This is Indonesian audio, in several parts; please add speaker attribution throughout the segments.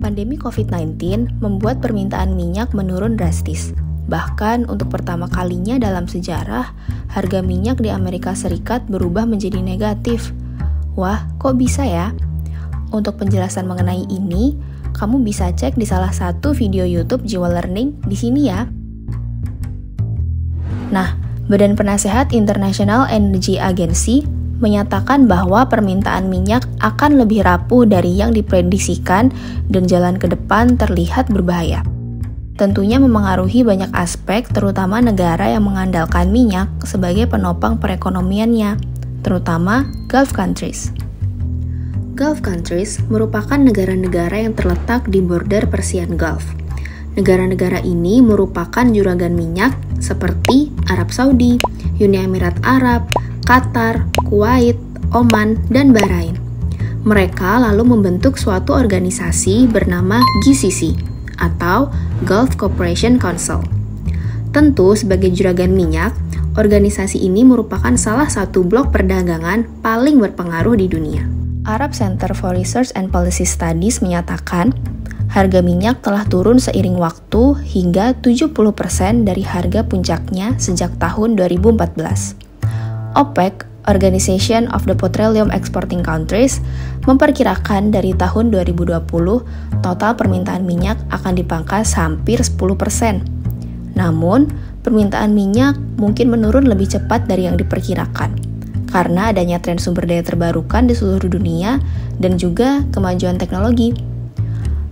Speaker 1: Pandemi COVID-19 membuat permintaan minyak menurun drastis. Bahkan untuk pertama kalinya dalam sejarah, harga minyak di Amerika Serikat berubah menjadi negatif. Wah, kok bisa ya? Untuk penjelasan mengenai ini, kamu bisa cek di salah satu video YouTube Jiwa Learning di sini ya. Nah, Badan Penasehat International Energy Agency menyatakan bahwa permintaan minyak akan lebih rapuh dari yang diprediksikan dan jalan ke depan terlihat berbahaya. Tentunya memengaruhi banyak aspek, terutama negara yang mengandalkan minyak sebagai penopang perekonomiannya, terutama Gulf countries. Gulf countries merupakan negara-negara yang terletak di border Persian Gulf. Negara-negara ini merupakan juragan minyak seperti Arab Saudi, Uni Emirat Arab, Qatar, Kuwait, Oman, dan Bahrain. Mereka lalu membentuk suatu organisasi bernama GCC atau Gulf Cooperation Council. Tentu sebagai juragan minyak, organisasi ini merupakan salah satu blok perdagangan paling berpengaruh di dunia. Arab Center for Research and Policy Studies menyatakan, harga minyak telah turun seiring waktu hingga 70% dari harga puncaknya sejak tahun 2014. OPEC, Organization of the Petroleum Exporting Countries, memperkirakan dari tahun 2020 total permintaan minyak akan dipangkas hampir 10%. Namun, permintaan minyak mungkin menurun lebih cepat dari yang diperkirakan karena adanya tren sumber daya terbarukan di seluruh dunia dan juga kemajuan teknologi.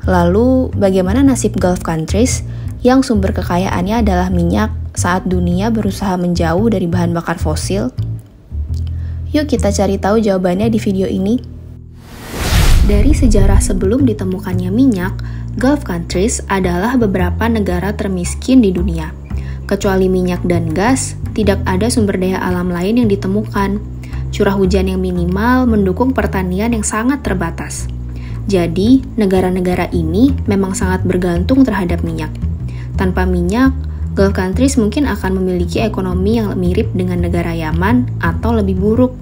Speaker 1: Lalu, bagaimana nasib Gulf countries yang sumber kekayaannya adalah minyak saat dunia berusaha menjauh dari bahan bakar fosil? Yuk kita cari tahu jawabannya di video ini. Dari sejarah sebelum ditemukannya minyak, Gulf countries adalah beberapa negara termiskin di dunia. Kecuali minyak dan gas, tidak ada sumber daya alam lain yang ditemukan. Curah hujan yang minimal mendukung pertanian yang sangat terbatas. Jadi, negara-negara ini memang sangat bergantung terhadap minyak. Tanpa minyak, Gulf countries mungkin akan memiliki ekonomi yang mirip dengan negara Yaman atau lebih buruk.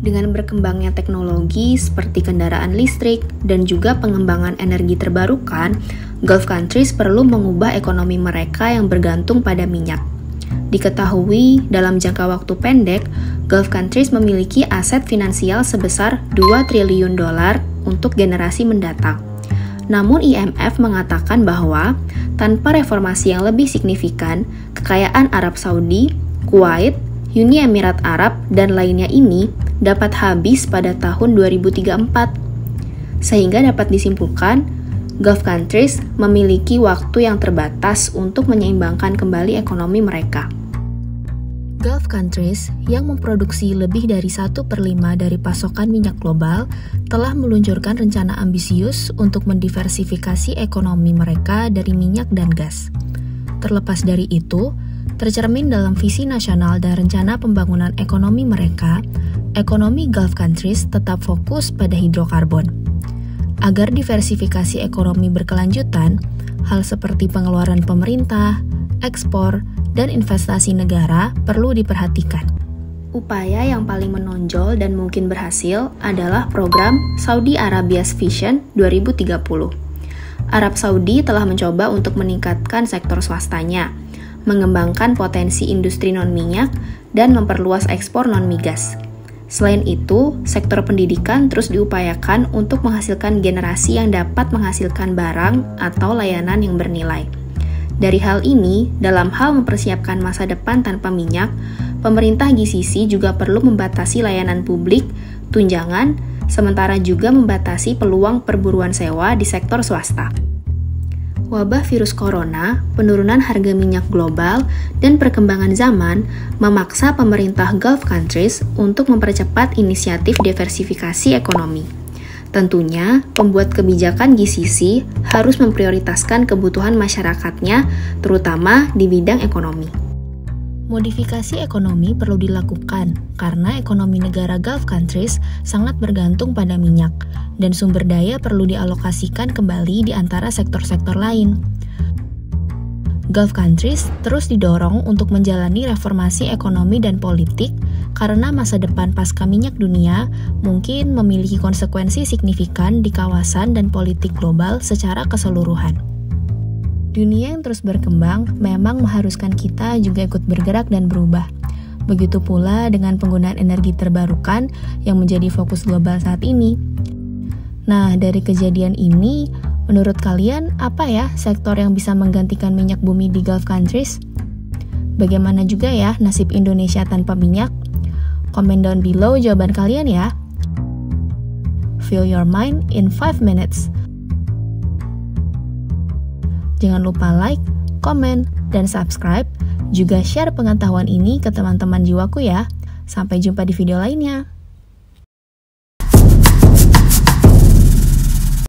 Speaker 1: Dengan berkembangnya teknologi seperti kendaraan listrik dan juga pengembangan energi terbarukan, Gulf countries perlu mengubah ekonomi mereka yang bergantung pada minyak. Diketahui dalam jangka waktu pendek, Gulf countries memiliki aset finansial sebesar $2 triliun untuk generasi mendatang. Namun IMF mengatakan bahwa tanpa reformasi yang lebih signifikan, kekayaan Arab Saudi, Kuwait, Uni Emirat Arab, dan lainnya ini dapat habis pada tahun 2034. Sehingga dapat disimpulkan, Gulf countries memiliki waktu yang terbatas untuk menyeimbangkan kembali ekonomi mereka. Gulf countries yang memproduksi lebih dari 1/5 dari pasokan minyak global telah meluncurkan rencana ambisius untuk mendiversifikasi ekonomi mereka dari minyak dan gas. Terlepas dari itu, tercermin dalam visi nasional dan rencana pembangunan ekonomi mereka, ekonomi Gulf countries tetap fokus pada hidrokarbon. Agar diversifikasi ekonomi berkelanjutan, hal seperti pengeluaran pemerintah, ekspor, dan investasi negara perlu diperhatikan. Upaya yang paling menonjol dan mungkin berhasil adalah program Saudi Arabia's Vision 2030. Arab Saudi telah mencoba untuk meningkatkan sektor swastanya, mengembangkan potensi industri non-minyak, dan memperluas ekspor non-migas. Selain itu, sektor pendidikan terus diupayakan untuk menghasilkan generasi yang dapat menghasilkan barang atau layanan yang bernilai. Dari hal ini, dalam hal mempersiapkan masa depan tanpa minyak, pemerintah GCC juga perlu membatasi layanan publik, tunjangan, sementara juga membatasi peluang perburuan sewa di sektor swasta. Wabah virus corona, penurunan harga minyak global, dan perkembangan zaman memaksa pemerintah Gulf countries untuk mempercepat inisiatif diversifikasi ekonomi. Tentunya, pembuat kebijakan GCC harus memprioritaskan kebutuhan masyarakatnya, terutama di bidang ekonomi. Modifikasi ekonomi perlu dilakukan karena ekonomi negara Gulf countries sangat bergantung pada minyak, dan sumber daya perlu dialokasikan kembali di antara sektor-sektor lain. Gulf countries terus didorong untuk menjalani reformasi ekonomi dan politik karena masa depan pasca minyak dunia mungkin memiliki konsekuensi signifikan di kawasan dan politik global secara keseluruhan. Dunia yang terus berkembang memang mengharuskan kita juga ikut bergerak dan berubah. Begitu pula dengan penggunaan energi terbarukan yang menjadi fokus global saat ini. Nah, dari kejadian ini, menurut kalian apa ya sektor yang bisa menggantikan minyak bumi di Gulf countries? Bagaimana juga ya nasib Indonesia tanpa minyak? Komen down below jawaban kalian ya. Fill your mind in 5 minutes. Jangan lupa like, komen, dan subscribe. Juga share pengetahuan ini ke teman-teman jiwaku ya. Sampai jumpa di video lainnya.